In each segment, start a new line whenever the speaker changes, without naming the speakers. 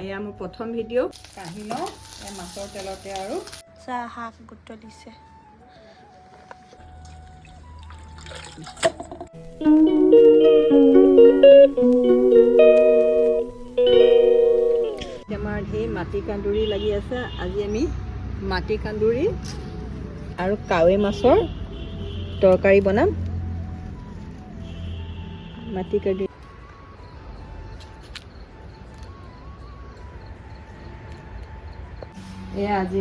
এয়া মোৰ প্ৰথম ভিডিঅ' কাঢ়ি লওঁ এই মাছৰ তেলতে আৰু
চাহ শাক বুটলিছে।
আমাৰ ঢেৰ মাটি কান্দুৰি লাগি আছে। আজি আমি মাটি কান্দুৰি আৰু কাৱৈ মাছৰ তৰকাৰী বনাম। মাটি কান্দুৰি এয়া আজি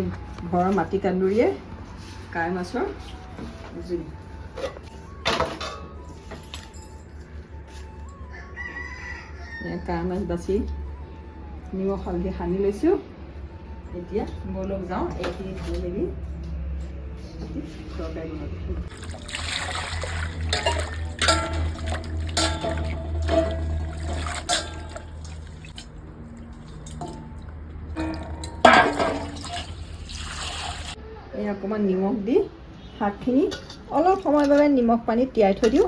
ঘৰৰ মাটি কান্দুৰিয়ে কাৱৈ মাছৰ জোল। কাৱৈ মাছ বাছি নিমখ হালধি সানি লৈছোঁ। এতিয়া বলক যাওঁ এইখিনি ঢালি মেলি তৰকাৰী বনাব। এই অকণমান নিমখ দি শাকখিনি অলপ সময়ৰ বাবে নিমখ পানীত তিয়াই থৈ দিওঁ।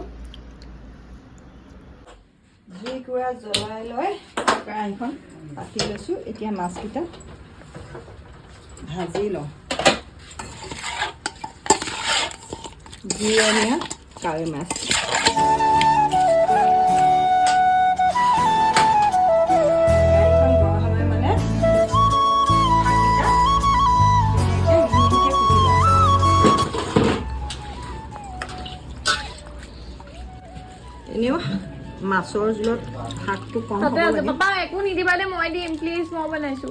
জুইকুৰা জ্বলাই লৈ কেৰাহীখন পাতি লৈছোঁ। এতিয়া মাছকেইটা ভাজি লওঁ। জিৰণীয়া কাৱৈ মাছ। এনেও মাছৰ জোলত শাকটো কম হ'ব লাগে।
পাপা একো নিদিবা দে, মই দিম প্লিজ, মই বনাইছো।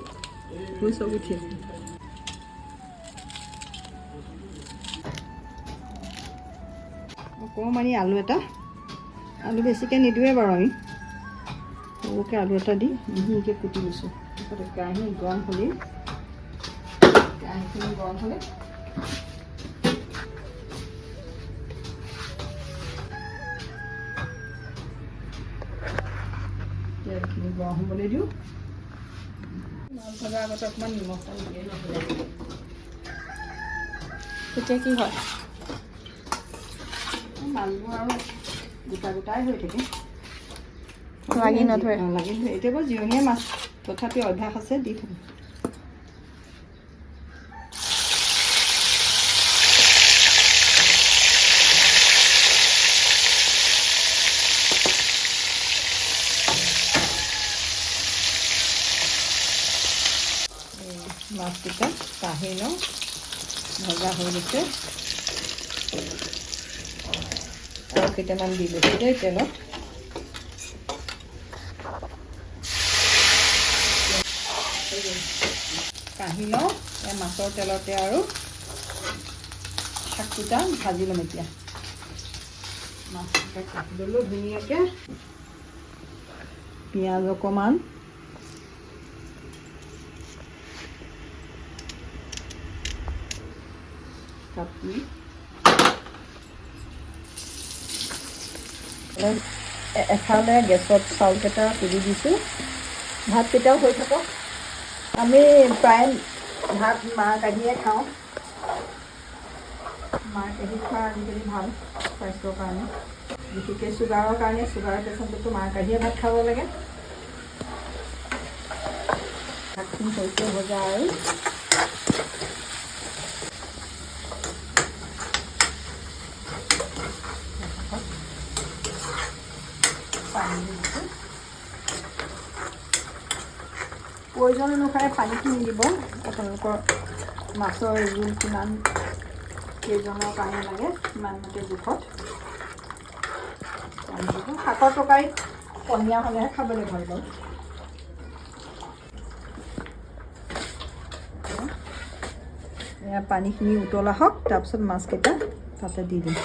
মই চব উঠি অকণমানি আলু এটা, আলু বেছিকৈ নিদিওঁৱে বাৰু আমি, সৰুকৈ আলু এটা দি মিহিকৈ কুটি লৈছোঁ। তাৰপিছত কেৰাহীখিনি গৰম হ'লে তেলখিনি গৰম হ'বলৈ দিওঁ। মাছ ভজাৰ আগতে অকণমান নিমখ পানী দিয়ে নহ'লে
তেতিয়া কি হয়,
মাছবোৰ আৰু গোটা গোটাই হৈ থাকে,
লাগি নধৰে।
লাগি নধৰে। এতিয়া বাৰু জিৰণীয়া মাছ, তথাপি অভ্যাস আছে দি থাকোঁ। মাছকেইটা কাঢ়ি লওঁ, ভজা হৈ গৈছে। আৰু কেইটামান দি লৈছোঁ দেই তেলত। কাঢ়ি লওঁ এই মাছৰ তেলতে আৰু শাককেইটা ভাজি ল'ম। এতিয়া মাছকেইটা কাটি ল'লোঁ ধুনীয়াকৈ। পিঁয়াজ অকণমান, কাটি এফালে গেছত চাউলকেইটা তুলি দিছোঁ। ভাতকেইটাও হৈ থাকক। আমি প্ৰায় ভাত মাৰ কাঢ়িয়ে খাওঁ। মাৰ কাঢ়ি খোৱা আজিকালি ভাল স্বাস্থ্যৰ কাৰণে, বিশেষকৈ চুগাৰৰ কাৰণে। চুগাৰ পেচেণ্টতো মাৰ কাঢ়িয়ে ভাত খাব লাগে। ভাতখিনি হৈছে ভজা আৰু পানী দিছোঁ। প্ৰয়োজন অনুসাৰে পানীখিনি দিব। আপোনালোকৰ মাছৰ জোল কিমান কেইজনৰ কাৰণে লাগে সিমান মতে জোখত পানী দিব। শাকৰ তৰকাৰীত পনীয়া হ'লেহে খাবলৈ ভাল পাওঁ। এয়া পানীখিনি উতলা হওক, তাৰপিছত মাছকেইটা তাতে দি দিম।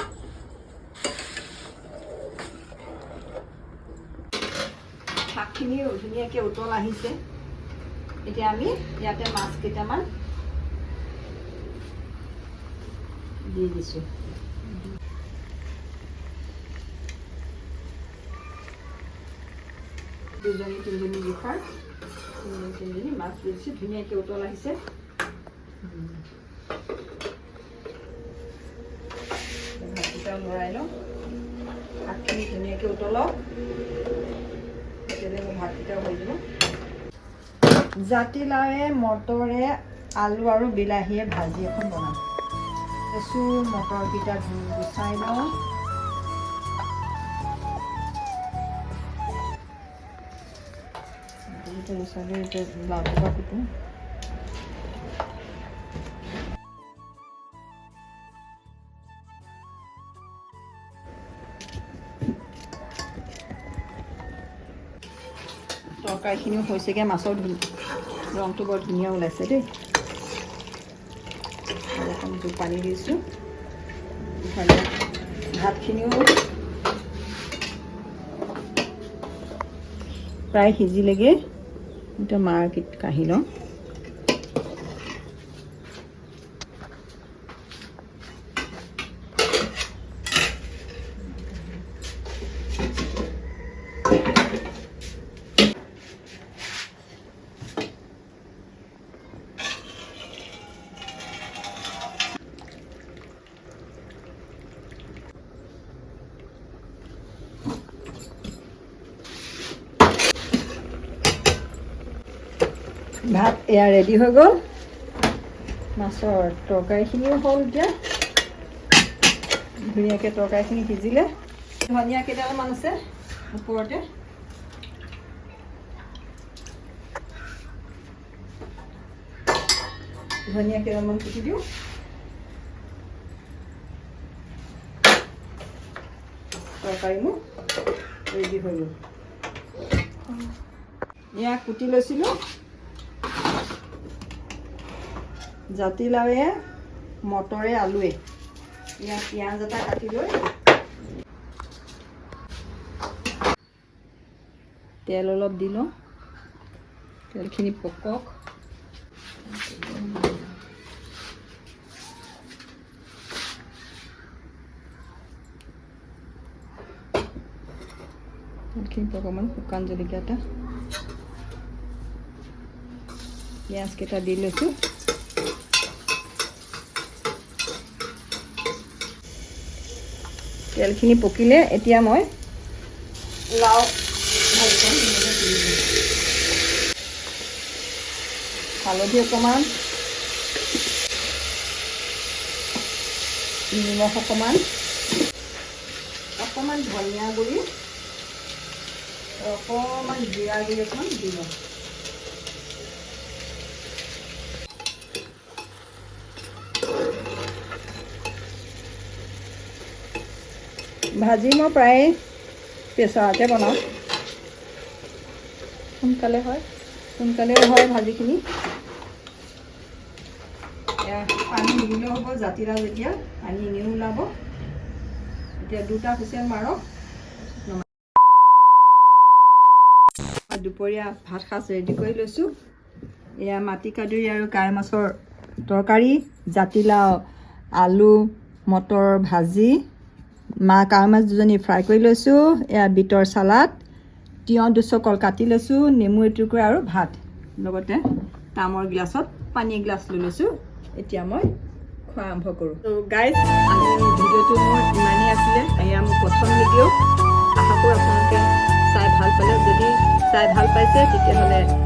শাকখিনি ধুনীয়াকৈ উতল আহিছে। এতিয়া আমি ইয়াতে মাছ কেইটামান দি দিছোঁ। দুজনী তিনিজনী জোখাৰ তিনিজনী মাছ দি দিছোঁ। ধুনীয়াকৈ উতল আহিছে। ভাতকেইটা লৰাই লওঁ। শাকখিনি ধুনীয়াকৈ উতলক, তেতিয়ালৈ মোৰ ভাতকেইটাও হৈ যাব। জাতিলাওৱে মটৰে আলু আৰু বিলাহীয়ে ভাজি এখন বনাম কচু মটৰকেইটা গুচাই লওঁ লাওটোপা কুটো তৰকাৰীখিনিও হৈছেগৈ মাছৰ ৰংটো বৰ ধুনীয়া ওলাইছে দেই অকণ পানী দিছোঁ ইফালে ভাতখিনিও প্ৰায় সিজিলেগৈ এতিয়া মাৰ কাঢ়ি লওঁ ভাত এয়া ৰেডি হৈ গ'ল মাছৰ তৰকাৰীখিনিও হ'ল এতিয়া ধুনীয়াকৈ তৰকাৰীখিনি সিজিলে ধনিয়া কেইডালমান আছে ওপৰতে ধনিয়া কেইডালমান কুটি দিওঁ তৰকাৰী মোৰ ৰেডি হৈ গ'ল এয়া কুটি লৈছিলোঁ জাতিলাওৱে মটৰে আলুৱে ইয়াত পিঁয়াজ এটা কাটি লৈ তেল অলপ দি লওঁ তেলখিনি পকক তেলখিনি অকণমান শুকান জলকীয়া এটা পিঁয়াজকেইটা দি লৈছোঁ তেলখিনি পকিলে এতিয়া মই লাও হালধি অকণমান নিমখ অকণমান ধনিয়া গুড়ি অকণমান জিৰা গুড়ি অকণমান দি লওঁ ভাজি মই প্ৰায় প্ৰেছাৰতে বনাওঁ সোনকালে হয় ভাজিখিনি পানী নিদিলেও হ'ব জাতিলাও যেতিয়া পানী এনেও ওলাব এতিয়া দুটা হুইচেল মাৰক দুপৰীয়া ভাত সাজ ৰেডি কৰি লৈছোঁ এয়া মাটিকাদুৰি আৰু কাৱৈ মাছৰ তৰকাৰী জাতিলাও আলু মটৰ ভাজি কাৱৈ মাছ দুজনী ফ্ৰাই কৰি লৈছোঁ এয়া বিটৰ চালাড তিয়ঁহ দুচকল কাটি লৈছোঁ নেমু এটুকুৰা আৰু ভাত লগতে তামৰ গিলাচত পানী এগিলাচ লৈ লৈছোঁ এতিয়া মই খোৱা আৰম্ভ কৰোঁ ত' গাইজ আমি ভিডিঅ'টো মোৰ ইমানেই আছিলে এয়া মোৰ প্ৰথম ভিডিঅ' আশা কৰোঁ আপোনালোকে চাই ভাল পালে যদি চাই ভাল পাইছে তেতিয়াহ'লে